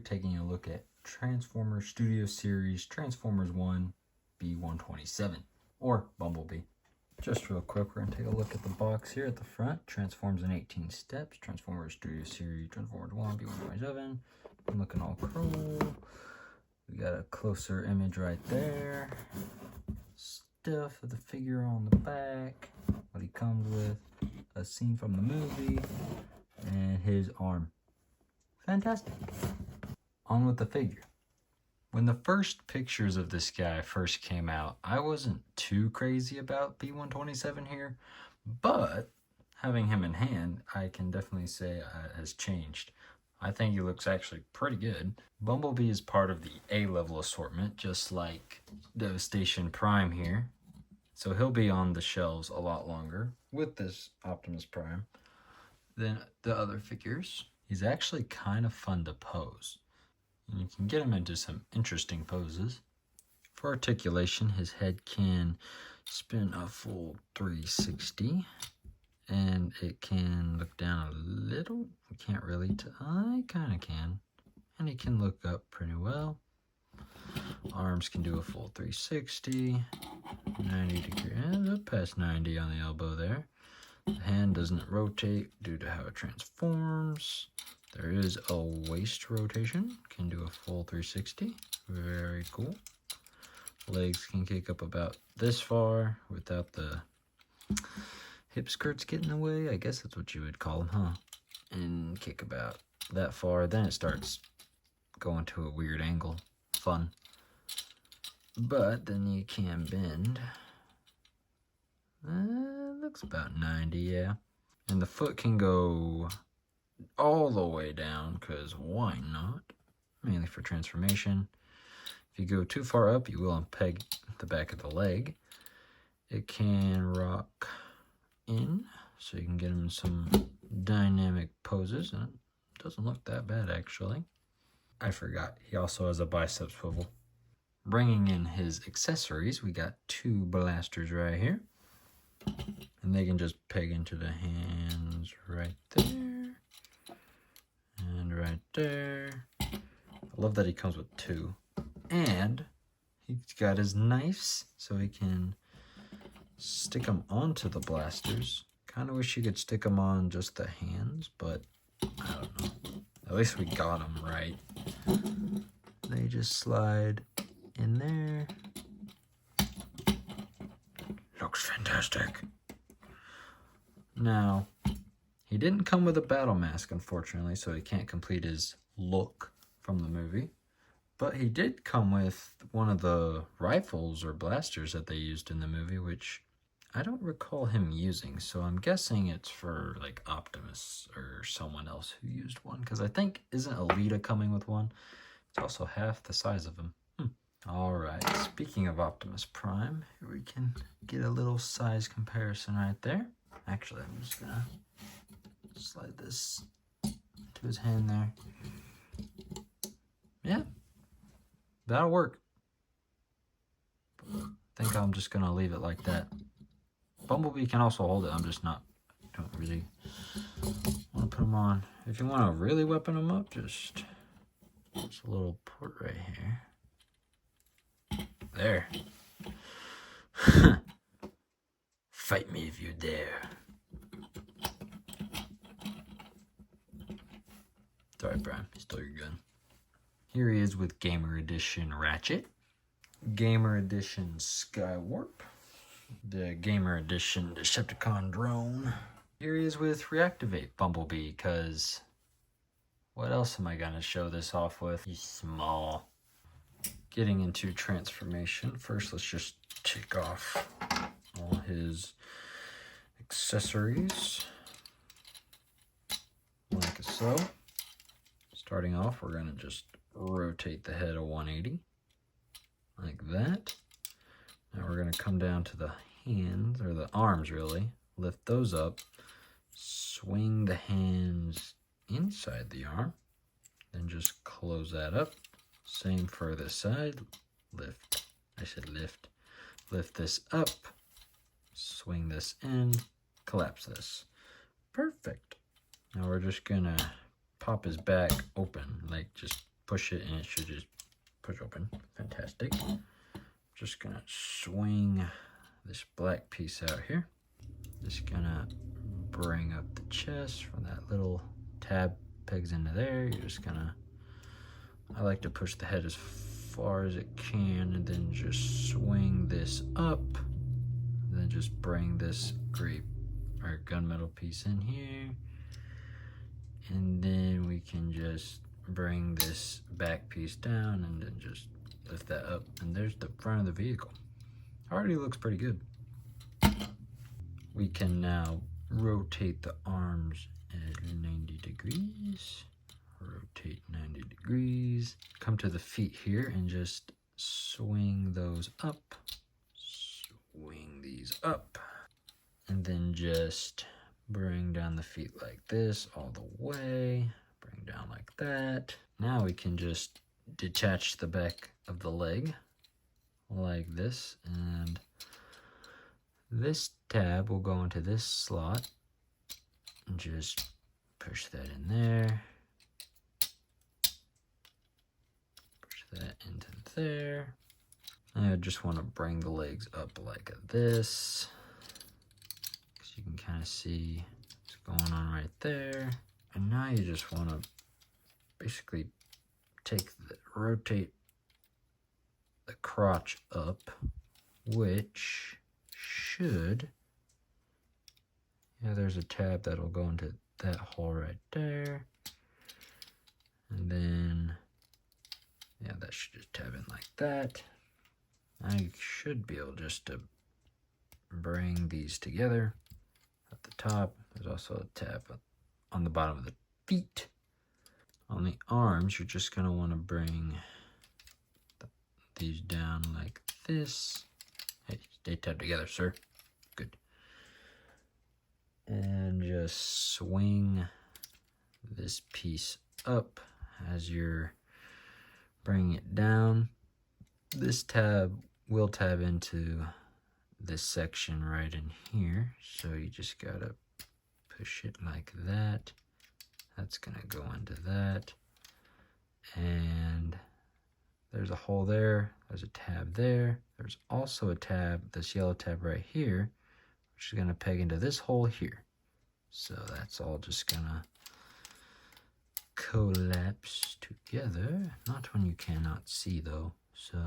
taking a look at Transformers Studio Series Transformers 1 B-127, or Bumblebee. Just real quick, we're going to take a look at the box here at the front. Transforms in 18 steps, Transformers Studio Series, Transformers 1 B-127. Looking all cool. We got a closer image right there. Stuff of the figure on the back. What he comes with. A scene from the movie. And his arm. Fantastic. On with the figure. When the first pictures of this guy first came out, I wasn't too crazy about B-127 here, but having him in hand, I can definitely say it has changed. I think he looks actually pretty good. Bumblebee is part of the A-level assortment, just like Devastation Prime here. So he'll be on the shelves a lot longer with this Optimus Prime than the other figures. He's actually kind of fun to pose. And you can get him into some interesting poses. For articulation, his head can spin a full 360. And it can look down a little. We can't really I kind of can. And it can look up pretty well. Arms can do a full 360. 90 degrees. And up past 90 on the elbow there. The hand doesn't rotate due to how it transforms. There is a waist rotation. Can do a full 360. Very cool. Legs can kick up about this far without the hip skirts get in the way. I guess that's what you would call them, huh? And kick about that far. Then it starts going to a weird angle. Fun. But then you can bend. Looks about 90, yeah. And the foot can go all the way down, because why not? Mainly for transformation. If you go too far up, you will peg the back of the leg. It can rock in, so you can get him in some dynamic poses, and it doesn't look that bad actually. I forgot, he also has a bicep swivel. Bringing in his accessories, we got two blasters right here, and they can just peg into the hands right there and right there. I love that he comes with two, and he's got his knives so he can stick them onto the blasters. Kind of wish you could stick them on just the hands, but I don't know. At least we got them right. They just slide in there. Looks fantastic. Now, he didn't come with a battle mask, unfortunately, so he can't complete his look from the movie. But he did come with one of the rifles or blasters that they used in the movie, which I don't recall him using, so I'm guessing it's for like Optimus or someone else who used one, because I think, isn't Alita coming with one? It's also half the size of him. Alright, speaking of Optimus Prime, here we can get a little size comparison right there. Actually, I'm just gonna slide this to his hand there. Yeah, that'll work. I think I'm just gonna leave it like that. Bumblebee can also hold it. I'm just don't really want to put him on. If you want to really weapon him up, just a little port right here. There. Fight me if you dare. Sorry, Brian. Stole your gun. Here he is with Gamer Edition Ratchet. Gamer Edition Skywarp. The Gamer Edition Decepticon Drone. Here he is with Reactivate Bumblebee, because what else am I going to show this off with? He's small. Getting into transformation. First, let's just take off all his accessories. Like so. Starting off, we're going to just rotate the head a 180. Like that. Now we're going to come down to the hands, or the arms really, lift those up, swing the hands inside the arm, then just close that up. Same for this side, lift, lift this up, swing this in, collapse this. Perfect. Now we're just going to pop his back open, like just push it and it should just push open. Fantastic. Just gonna swing this black piece out here. Just gonna bring up the chest from that little tab pegs into there. You're just gonna, I like to push the head as far as it can and then just swing this up. And then just bring this gunmetal piece in here. And then we can just bring this back piece down and then just lift that up. And there's the front of the vehicle. Already looks pretty good. We can now rotate the arms at 90 degrees. Rotate 90 degrees. Come to the feet here and just swing those up. Swing these up. And then just bring down the feet like this all the way. Bring down like that. Now we can just detach the back of the leg like this. And this tab will go into this slot. And just push that in there. Push that into there. I just want to bring the legs up like this. Because you can kind of see what's going on right there. And now you just want to basically rotate the crotch up, which should, yeah, there's a tab that'll go into that hole right there. And then, yeah, that should just tab in like that. I should be able just to bring these together at the top. There's also a tab on the bottom of the feet. On the arms, you're just going to want to bring these down like this. Hey, stay tabbed together, sir. Good. And just swing this piece up as you're bringing it down. This tab will tab into this section right in here. So you just gotta push it like that. That's gonna go into that. And there's a hole there. There's a tab there. There's also a tab, this yellow tab right here, which is gonna peg into this hole here. So that's all just gonna collapse together. Not when you cannot see though. So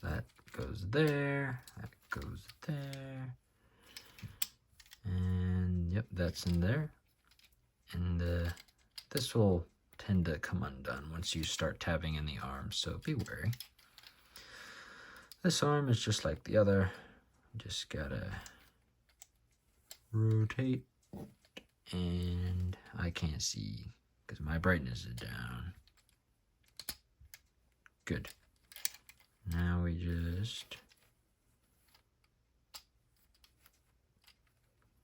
that goes there, that goes there, and yep, that's in there. And this will tend to come undone once you start tabbing in the arm, so be wary. This arm is just like the other. Just gotta rotate, and I can't see because my brightness is down. Good. Now we just,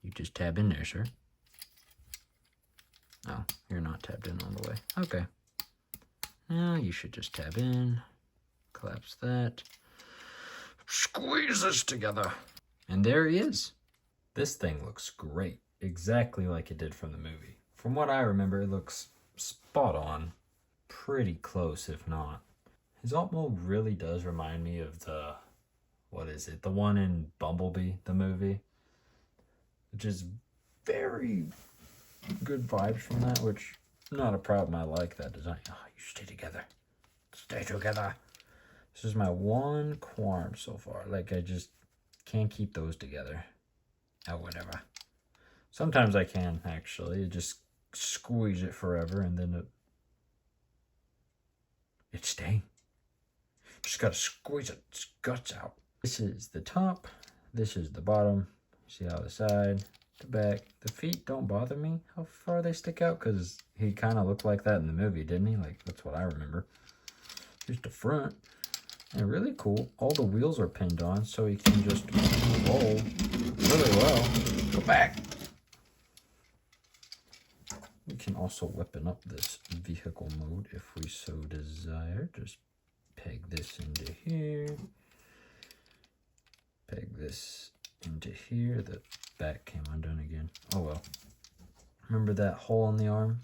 you just tab in there, sir. Oh, you're not tabbed in all the way. Okay. Now you should just tab in, collapse that, squeeze this together. And there he is. This thing looks great, exactly like it did from the movie. From what I remember, it looks spot on, pretty close if not. His alt mode really does remind me of the, what is it? The one in Bumblebee, the movie. Which is very good vibes from that, which, not a problem. I like that design. Oh, you stay together. Stay together. This is my one qualm so far. Like, I just can't keep those together. Oh, whatever. Sometimes I can, actually. Just squeeze it forever, and then it's staying. Just gotta squeeze its guts out. This is the top. This is the bottom. See how the side, the back, the feet don't bother me how far they stick out, because he kind of looked like that in the movie, didn't he? Like, that's what I remember. Here's the front. And really cool. All the wheels are pinned on, so he can just roll really well. Go back. We can also weapon up this vehicle mode if we so desire. Just peg this into here. Peg this into here. The back came undone again. Oh well. Remember that hole on the arm?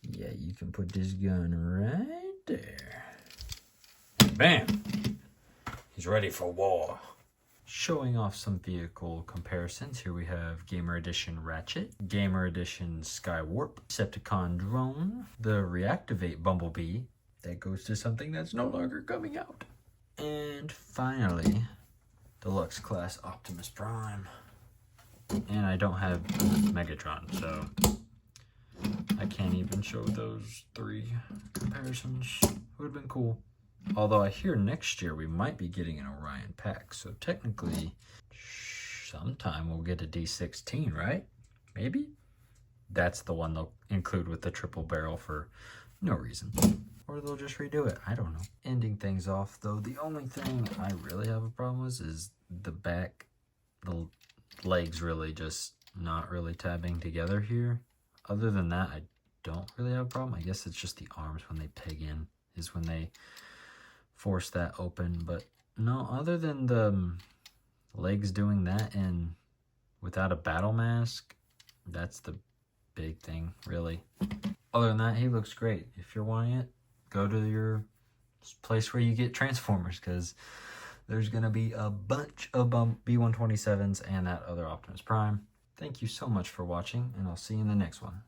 Yeah, you can put this gun right there. Bam! He's ready for war. Showing off some vehicle comparisons. Here we have Gamer Edition Ratchet, Gamer Edition Skywarp, Decepticon Drone, the Reactivate Bumblebee. That goes to something that's no longer coming out. And finally, Deluxe Class Optimus Prime. And I don't have Megatron, so I can't even show those three comparisons. Would have been cool. Although I hear next year we might be getting an Orion pack, so technically sometime we'll get a D16, right? Maybe? That's the one they'll include with the triple barrel for no reason. Or they'll just redo it. I don't know. Ending things off, though, the only thing I really have a problem with is the back, the legs really just not really tabbing together here. Other than that, I don't really have a problem. I guess it's just the arms when they peg in is when they force that open. But no, other than the legs doing that and without a battle mask, that's the big thing, really. Other than that, he looks great. If you're wanting it, go to your place where you get Transformers, because there's going to be a bunch of B-127s and that other Optimus Prime. Thank you so much for watching, and I'll see you in the next one.